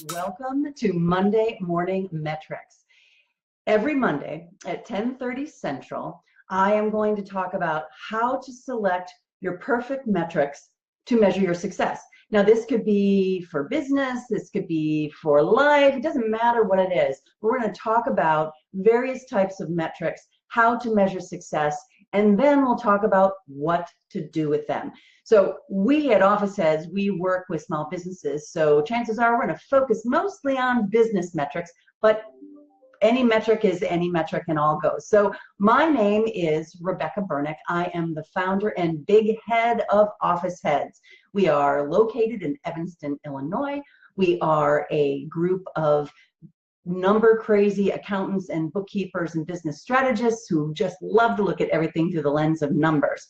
Welcome to Monday Morning Metrics. Every Monday at 10:30 Central, I am going to talk about how to select your perfect metrics to measure your success. Now, this could be for business, this could be for life, it doesn't matter what it is. We're going to talk about various types of metrics, how to measure success, and then we'll talk about what to do with them. So we at Office Heads, we work with small businesses, so chances are we're going to focus mostly on business metrics, but any metric is any metric and all goes. So my name is Rebecca Bernick. I am the founder and big head of Office Heads. We are located in Evanston, Illinois. We are a group of number crazy accountants and bookkeepers and business strategists who just love to look at everything through the lens of numbers.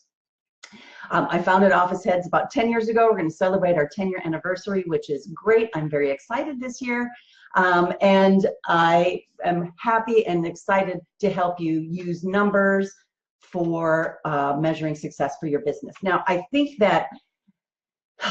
I founded Office Heads about 10 years ago. We're going to celebrate our 10-year anniversary, which is great. I'm very excited this year. And I am happy and excited to help you use numbers for measuring success for your business. Now, I think that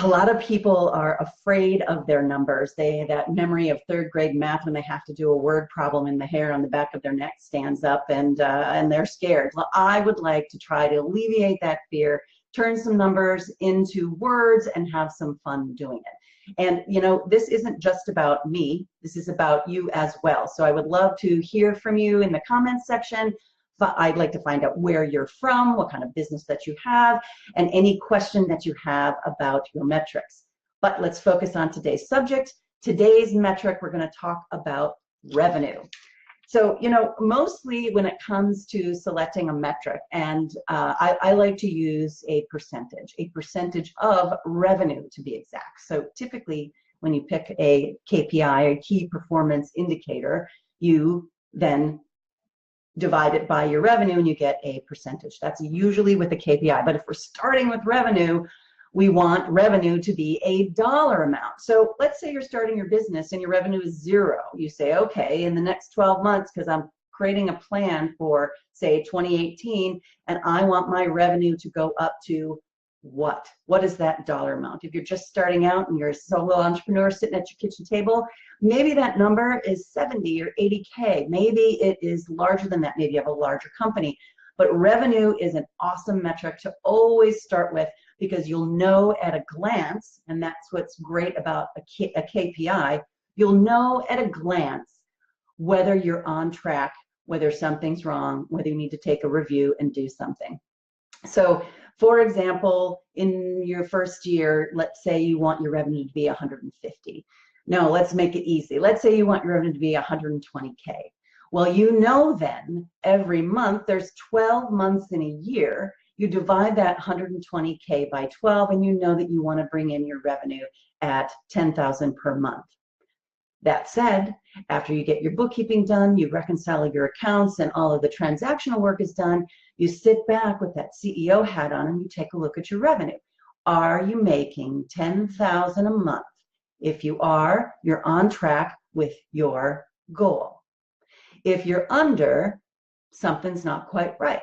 a lot of people are afraid of their numbers. That memory of third grade math when they have to do a word problem and the hair on the back of their neck stands up and they're scared. Well, I would like to try to alleviate that fear, turn some numbers into words and have some fun doing it. And you know, this isn't just about me, this is about you as well. So I would love to hear from you in the comments section. I'd like to find out where you're from, what kind of business that you have, and any question that you have about your metrics. But let's focus on today's subject. Today's metric, we're going to talk about revenue. So, you know, mostly when it comes to selecting a metric, and I like to use a percentage of revenue to be exact. So typically when you pick a KPI, a key performance indicator, you then divide it by your revenue and you get a percentage. That's usually with the KPI. But if we're starting with revenue, we want revenue to be a dollar amount. So let's say you're starting your business and your revenue is zero. You say, okay, in the next 12 months, because I'm creating a plan for, say, 2018, and I want my revenue to go up to what? What is that dollar amount? If you're just starting out and you're a solo entrepreneur sitting at your kitchen table, maybe that number is 70 or 80K. Maybe it is larger than that. Maybe you have a larger company. But revenue is an awesome metric to always start with because you'll know at a glance, and that's what's great about a KPI, you'll know at a glance whether you're on track, whether something's wrong, whether you need to take a review and do something. So, for example, in your first year, let's say you want your revenue to be 150. No, let's make it easy. Let's say you want your revenue to be 120K. Well, you know then every month, there's 12 months in a year, you divide that 120K by 12 and you know that you want to bring in your revenue at 10,000 per month. That said, after you get your bookkeeping done, you reconcile your accounts and all of the transactional work is done, you sit back with that CEO hat on and you take a look at your revenue. Are you making 10,000 a month? If you are, you're on track with your goal. If you're under, something's not quite right.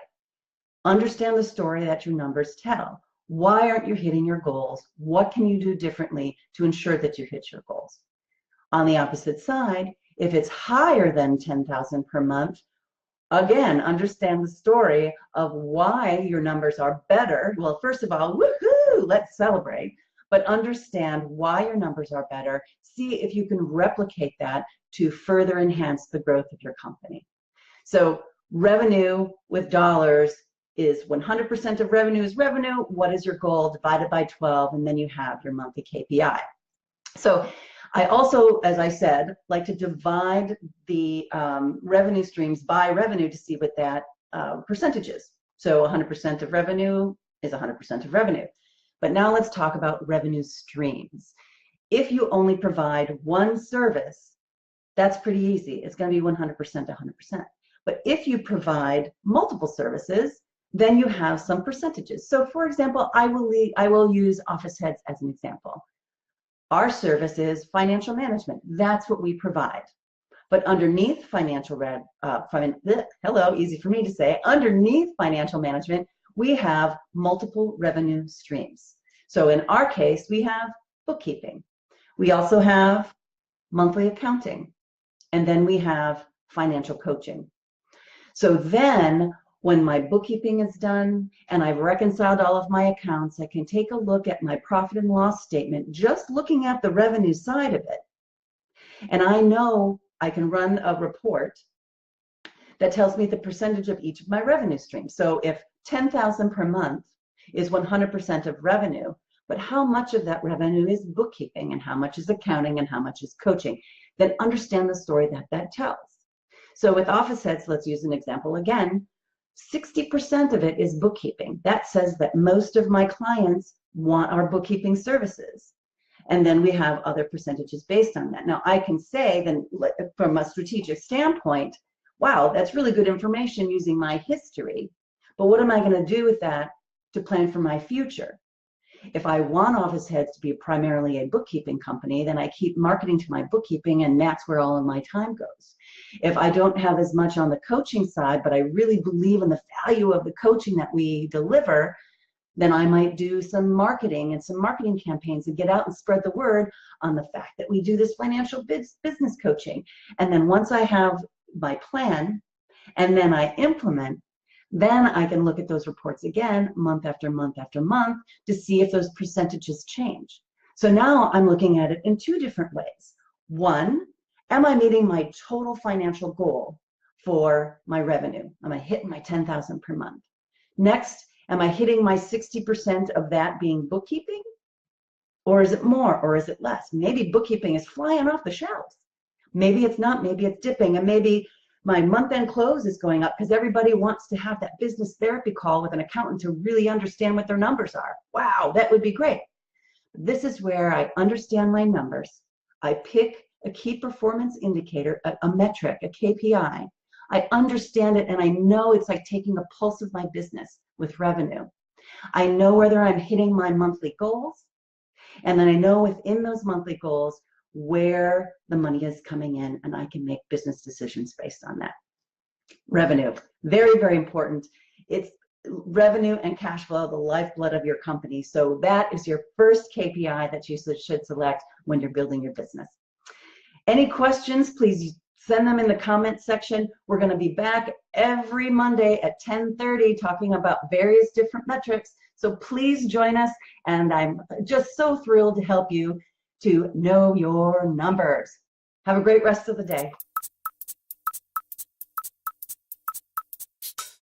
Understand the story that your numbers tell. Why aren't you hitting your goals? What can you do differently to ensure that you hit your goals? On the opposite side, if it's higher than 10,000 per month, again, understand the story of why your numbers are better. Well, first of all, woohoo, let's celebrate. But understand why your numbers are better. See if you can replicate that to further enhance the growth of your company. So revenue with dollars is 100% of revenue is revenue. What is your goal? Divided by 12, and then you have your monthly KPI. So I also, as I said, like to divide the revenue streams by revenue to see what that percentage is. So 100% of revenue is 100% of revenue. But now let's talk about revenue streams. If you only provide one service, that's pretty easy. It's going to be 100%, 100%. But if you provide multiple services, then you have some percentages. So for example, I will use Office Heads as an example. Our service is financial management. That's what we provide. But underneath financial, easy for me to say, underneath financial management, we have multiple revenue streams. So in our case, we have bookkeeping. We also have monthly accounting, and then we have financial coaching. So then when my bookkeeping is done and I've reconciled all of my accounts, I can take a look at my profit and loss statement, just looking at the revenue side of it. And I know I can run a report that tells me the percentage of each of my revenue streams. So if 10,000 per month is 100% of revenue, but how much of that revenue is bookkeeping and how much is accounting and how much is coaching, then understand the story that that tells. So with Office Heads, let's use an example again. 60% of it is bookkeeping. That says that most of my clients want our bookkeeping services. And then we have other percentages based on that. Now I can say then from a strategic standpoint, wow, that's really good information using my history, but what am I going to do with that to plan for my future? If I want Office Heads to be primarily a bookkeeping company, then I keep marketing to my bookkeeping and that's where all of my time goes. If I don't have as much on the coaching side, but I really believe in the value of the coaching that we deliver, then I might do some marketing and some marketing campaigns and get out and spread the word on the fact that we do this financial business coaching. And then once I have my plan and then I implement, then I can look at those reports again month after month after month to see if those percentages change. So now I'm looking at it in two different ways. One, am I meeting my total financial goal for my revenue? Am I hitting my 10,000 per month? Next, am I hitting my 60% of that being bookkeeping? Or is it more or is it less? Maybe bookkeeping is flying off the shelves. Maybe it's not, maybe it's dipping, and maybe my month-end close is going up because everybody wants to have that business therapy call with an accountant to really understand what their numbers are. Wow, that would be great. This is where I understand my numbers. I pick a key performance indicator, a metric, a KPI. I understand it and I know it's like taking a pulse of my business with revenue. I know whether I'm hitting my monthly goals, and then I know within those monthly goals where the money is coming in, and I can make business decisions based on that. Revenue, very, very important. It's revenue and cash flow, the lifeblood of your company. So that is your first KPI that you should select when you're building your business. Any questions, please send them in the comments section. We're going to be back every Monday at 10:30 talking about various different metrics. So please join us, and I'm just so thrilled to help you to know your numbers. Have a great rest of the day.